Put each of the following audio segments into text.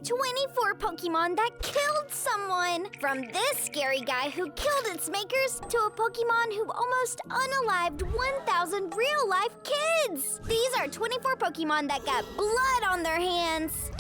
24 Pokemon that killed someone. From this scary guy who killed its makers to a Pokemon who almost unalived 1,000 real-life kids. These are 24 Pokemon that got blood on their hands.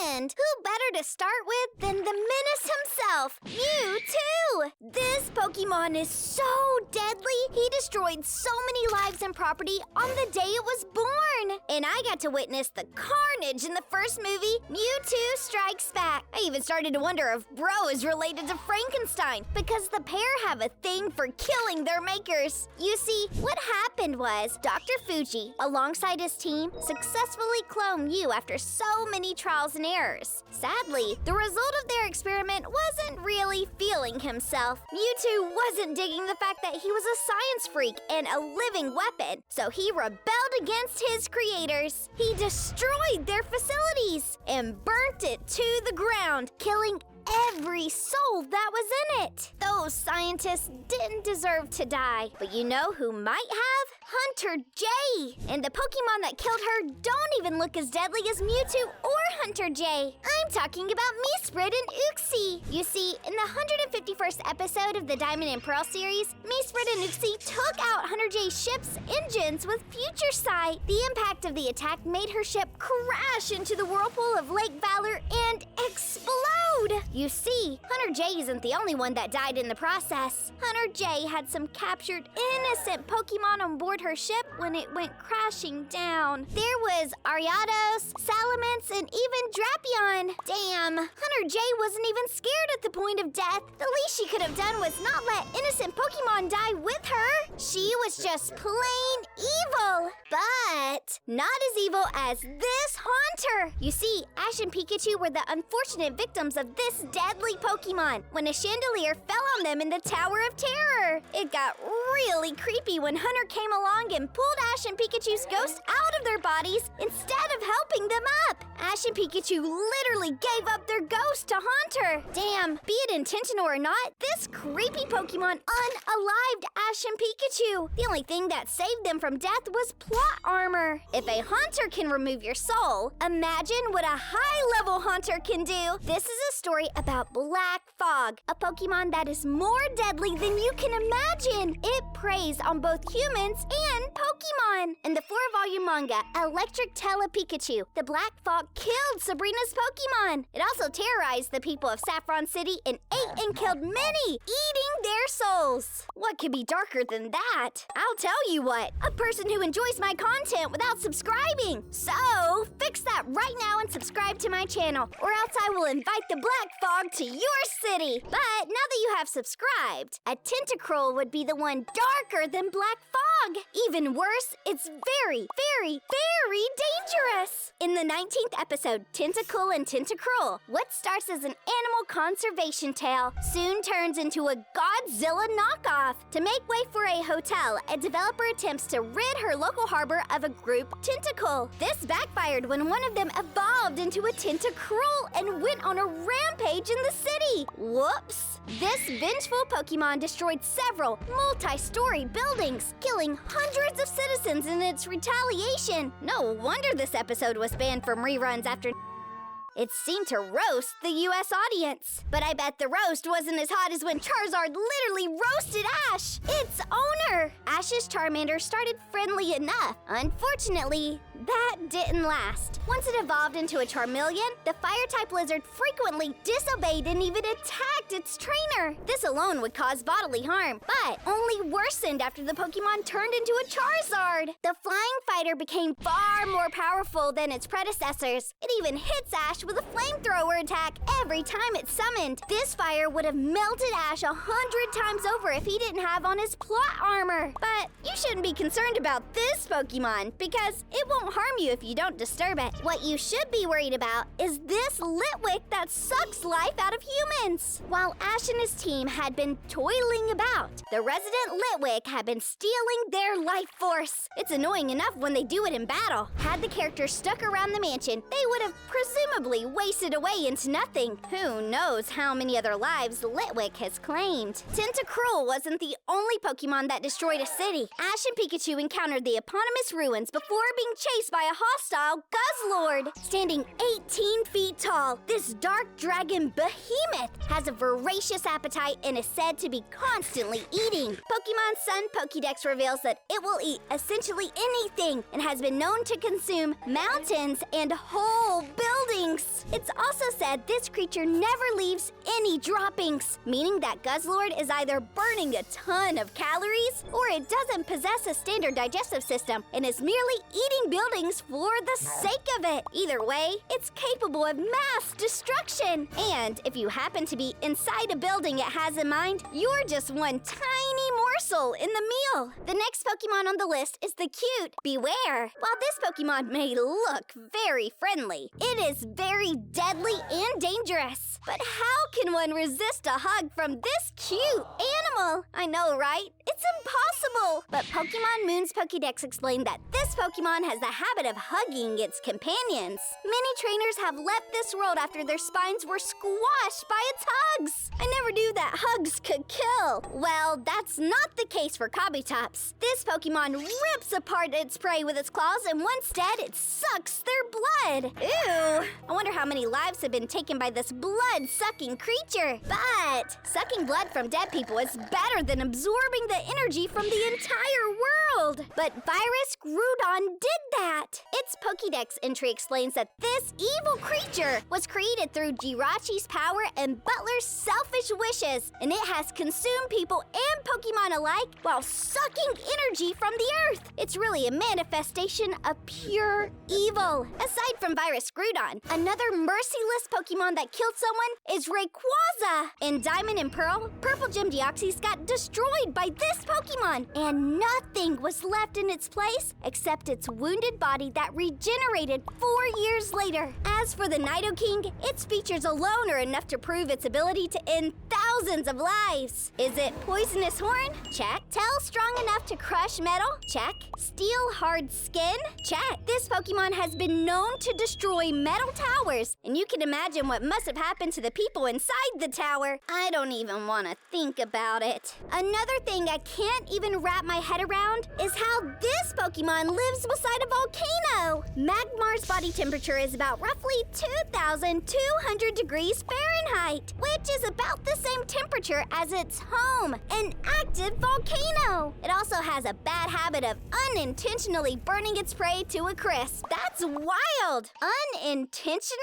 And who better to start with than the menace himself, Mewtwo! This Pokemon is so deadly, he destroyed so many lives and property on the day it was born. And I got to witness the carnage in the first movie, Mewtwo Strikes Back. I even started to wonder if Bro is related to Frankenstein because the pair have a thing for killing their makers. You see, what happened was Dr. Fuji, alongside his team, successfully cloned Mew after so many trials and errors. Sadly, the result of their experiment wasn't really feeling himself. Mewtwo wasn't digging the fact that he was a science freak and a living weapon, so he rebelled against his creators. He destroyed their facilities and burnt it to the ground, killing every soul that was in it. Those scientists didn't deserve to die. But you know who might have? Hunter J. And the Pokemon that killed her don't even look as deadly as Mewtwo or Hunter J. I'm talking about Mesprit and Uxie. You see, in the 151st episode of the Diamond and Pearl series, Mesprit and Uxie took out Hunter J's ship's engines with Future Sight. The impact of the attack made her ship crash into the whirlpool of Lake Valor and explode. You see, Hunter J isn't the only one that died in the process. Hunter J had some captured innocent Pokemon on board her ship when it went crashing down. There was Ariados, Salamence, and even Drapion. Damn, Hunter J wasn't even scared at the point of death. The least she could have done was not let innocent Pokemon die with her. She was just plain evil. But not as evil as this Haunter. You see, Ash and Pikachu were the unfortunate victims of this deadly Pokemon when a chandelier fell on them in the Tower of Terror. It got really creepy when Hunter came along and pulled Ash and Pikachu's ghosts out of their bodies instead of helping them up. Ash and Pikachu literally gave up their ghost to Haunter. Damn, be it intentional or not, this creepy Pokemon unalived Ash and Pikachu. The only thing that saved them from death was plot armor. If a Haunter can remove your soul, imagine what a high-level Haunter can do. This is a story about Black Fog, a Pokemon that is more deadly than you can imagine. It preys on both humans and Pokemon. In the 4-volume manga, Electric Pikachu, the Black Fog killed Sabrina's Pokemon. It also terrorized the people of Saffron City and ate and killed many, eating their souls. What could be darker than that? I'll tell you what, a person who enjoys my content without subscribing. So, fix that right now and subscribe to my channel, or else I will invite the Black Fog to your city. But now that you have subscribed, a Tentacruel would be the one darker than Black Fog. Even worse, it's very, very, very dangerous. In the 19th episode, Tentacruel and Tentacruel, what starts as an animal conservation tale soon turns into a Godzilla knockoff. To make way for a hotel, a developer attempts to rid her local harbor of a group Tentacle. This backfired when one of them evolved into a Tentacruel and went on a rampage in the city. Whoops! This vengeful Pokemon destroyed several multi-story buildings, killing hundreds of citizens in its retaliation. No wonder this episode was banned from reruns after it seemed to roast the US audience. But I bet the roast wasn't as hot as when Charizard literally roasted Ash, its owner. Ash's Charmander started friendly enough. Unfortunately, that didn't last. Once it evolved into a Charmeleon, the Fire-type lizard frequently disobeyed and even attacked its trainer. This alone would cause bodily harm, but only worsened after the Pokemon turned into a Charizard. The flying fighter became far more powerful than its predecessors. It even hits Ash with a flamethrower attack every time it's summoned. This fire would have melted Ash 100 times over if he didn't have on his plot armor. But you shouldn't be concerned about this Pokemon because it won't harm you if you don't disturb it. What you should be worried about is this Litwick that sucks life out of humans. While Ash and his team had been toiling about, the resident Litwick had been stealing their life force. It's annoying enough when they do it in battle. Had the characters stuck around the mansion, they would have presumably wasted away into nothing. Who knows how many other lives Litwick has claimed. Tentacruel wasn't the only Pokemon that destroyed a city. Ash and Pikachu encountered the eponymous ruins before being chased by a hostile Guzzlord. Standing 18 feet tall, This dark dragon behemoth has a voracious appetite and is said to be constantly eating. Pokemon Sun Pokédex reveals that it will eat essentially anything and has been known to consume mountains and whole buildings. It's also said this creature never leaves any droppings, meaning that Guzzlord is either burning a ton of calories or it doesn't possess a standard digestive system and is merely eating buildings for the sake of it. Either way, it's capable of mass destruction. And if you happen to be inside a building it has in mind, you're just one tiny morsel in the meal. The next Pokemon on the list is the cute Beware. While this Pokemon may look very friendly, it is very deadly and dangerous. But how can one resist a hug from this cute animal? I know, right? It's impossible! But Pokemon Moon's Pokédex explained that this Pokemon has the habit of hugging its companions. Many trainers have left this world after their spines were squashed by its hugs. I never knew that hugs could kill. Well, that's not the case for Kabutops. This Pokemon rips apart its prey with its claws and instead it sucks their blood. Ew! I wonder how many lives have been taken by this blood-sucking creature. But sucking blood from dead people is better than absorbing the energy from the entire world. But Virus Groudon did that. Its Pokédex entry explains that this evil creature was created through Jirachi's power and Butler's selfish wishes, and it has consumed people and Pokemon alike while sucking energy from the earth. It's really a manifestation of pure evil. Aside from Virus Groudon, another merciless Pokemon that killed someone is Rayquaza. In Diamond and Pearl, Purple Gym Deoxys got destroyed by this Pokemon, and nothing was left in its place except its wounded body that regenerated 4 years later. As for the Nidoking, its features alone are enough to prove its ability to end thousands of lives. Is it Poisonous Horn? Check. Tail strong enough to crush metal? Check. Steel hard skin? Check. This Pokemon has been known to destroy metal towers, and you can imagine what must have happened to the people inside the tower. I don't even want to think about it. Another thing I can't even wrap my head around is how this Pokemon lives beside a volcano. Magmar's body temperature is about roughly 2,200 degrees Fahrenheit, which is about the same temperature as its home, an active volcano. It also has a bad habit of unintentionally burning its prey to a crisp. That's wild! Unintentionally?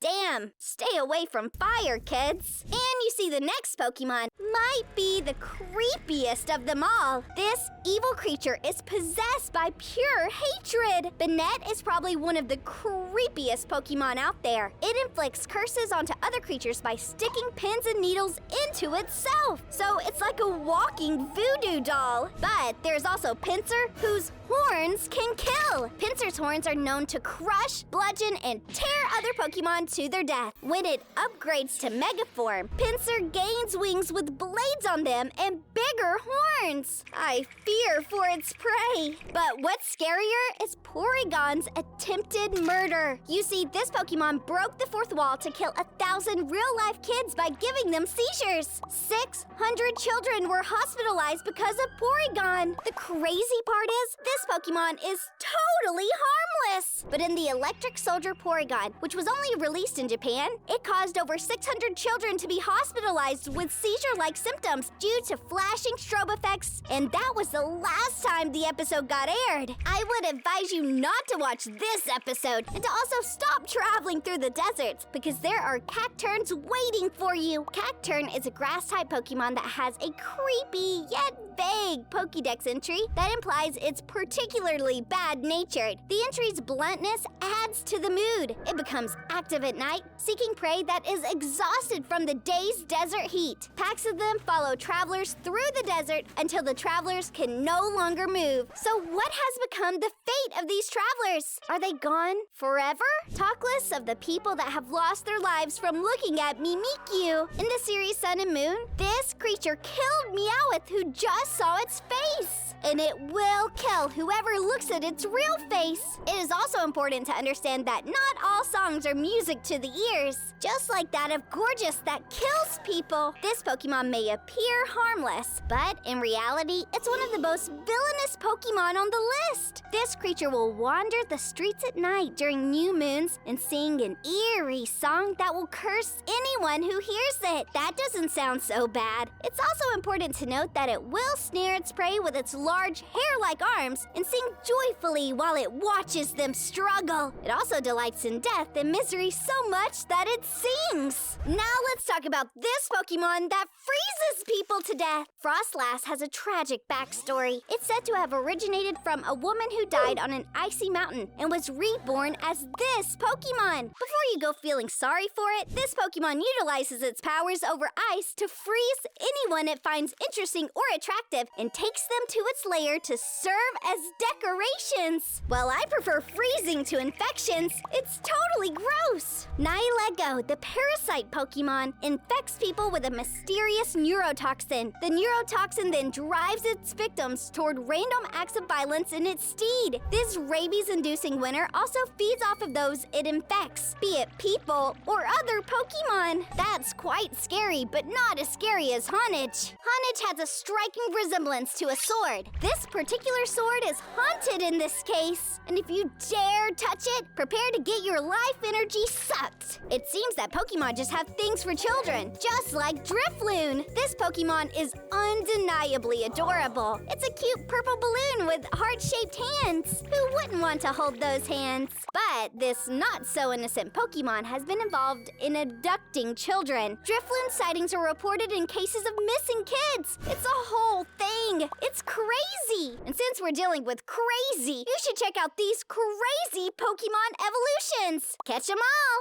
Damn, stay away from fire, kids. And you see the next Pokemon might be the creepiest of them all. This evil creature is possessed by pure hatred. Banette is probably one of the creepiest Pokemon out there. It inflicts curses onto other creatures by sticking pins and needles into itself. So it's like a walking voodoo doll. But there's also Pinsir, whose horns can kill. Pinsir's horns are known to crush, bludgeon, and tear other Pokemon to their death. When it upgrades to Mega Form, Pinsir gains wings with blades on them and bigger horns. I fear for its prey. But what's scarier is Porygon's attempted murder. You see, this Pokemon broke the fourth wall to kill 1,000 real-life kids by giving them seizures. 600 children were hospitalized because of Porygon. The crazy part is, this Pokemon is totally harmless. But in the Electric Soldier Porygon, which was only released in Japan, it caused over 600 children to be hospitalized with seizure-like symptoms due to flashing strobe effects, and that was the last time the episode got aired. I would advise you not to watch this episode and to also stop traveling through the deserts because there are Cacturns waiting for you. Cacturn is a grass-type Pokemon that has a creepy yet vague Pokédex entry that implies it's particularly bad-natured. The entry's bluntness adds to the mood. It becomes active at night, seeking prey that is exhausted from the day's desert heat. Packs of them follow travelers through the desert until the travelers can no longer move. So what has become the fate of these travelers? Are they gone forever? Talk lists of the people that have lost their lives from looking at Mimikyu. In the series Sun and Moon, this creature killed Meowth, who just saw its face. and it will kill whoever looks at its real face. It is also important to understand that not all songs are music to the ears. Just like that of Gorgeous that kills people, this Pokemon may appear harmless, but in reality, it's one of the most villainous Pokemon on the list. This creature will wander the streets at night during new moons and sing an eerie song that will curse anyone who hears it. That doesn't sound so bad. It's also important to note that it will snare its prey with its large hair-like arms and sing joyfully while it watches them struggle. It also delights in death and misery so much that it sings. Now let's talk about this Pokemon that freezes people to death. Froslass has a tragic backstory. It's said to have originated from a woman who died on an icy mountain and was reborn as this Pokemon. Before you go feeling sorry for it, this Pokemon utilizes its powers over ice to freeze anyone it finds interesting or attractive and takes them to its lair to serve as decorations. Well, I prefer freezing to infections. It's totally gross. Nihilego, the parasite Pokemon, infects people with a mysterious neurotoxin. The neurotoxin then drives its victims toward random acts of violence in its steed. This rabies-inducing winner also feeds off of those it infects, be it people or other Pokemon. That's quite scary, but not as scary as Honedge. Honedge has a striking resemblance to a sword. This particular sword is haunted in this case, and if you dare touch it, prepare to get your life energy sucked. It seems that Pokemon just have things for children, just like Drifloon. This Pokemon is undeniably adorable. It's a cute purple balloon with heart-shaped hands. Who wouldn't want to hold those hands? But this not-so-innocent Pokemon has been involved in abducting children. Drifloon sightings are reported in cases of missing kids. It's a whole thing. It's crazy. And since we're dealing with crazy, you should check out these crazy Pokemon evolutions. Catch them all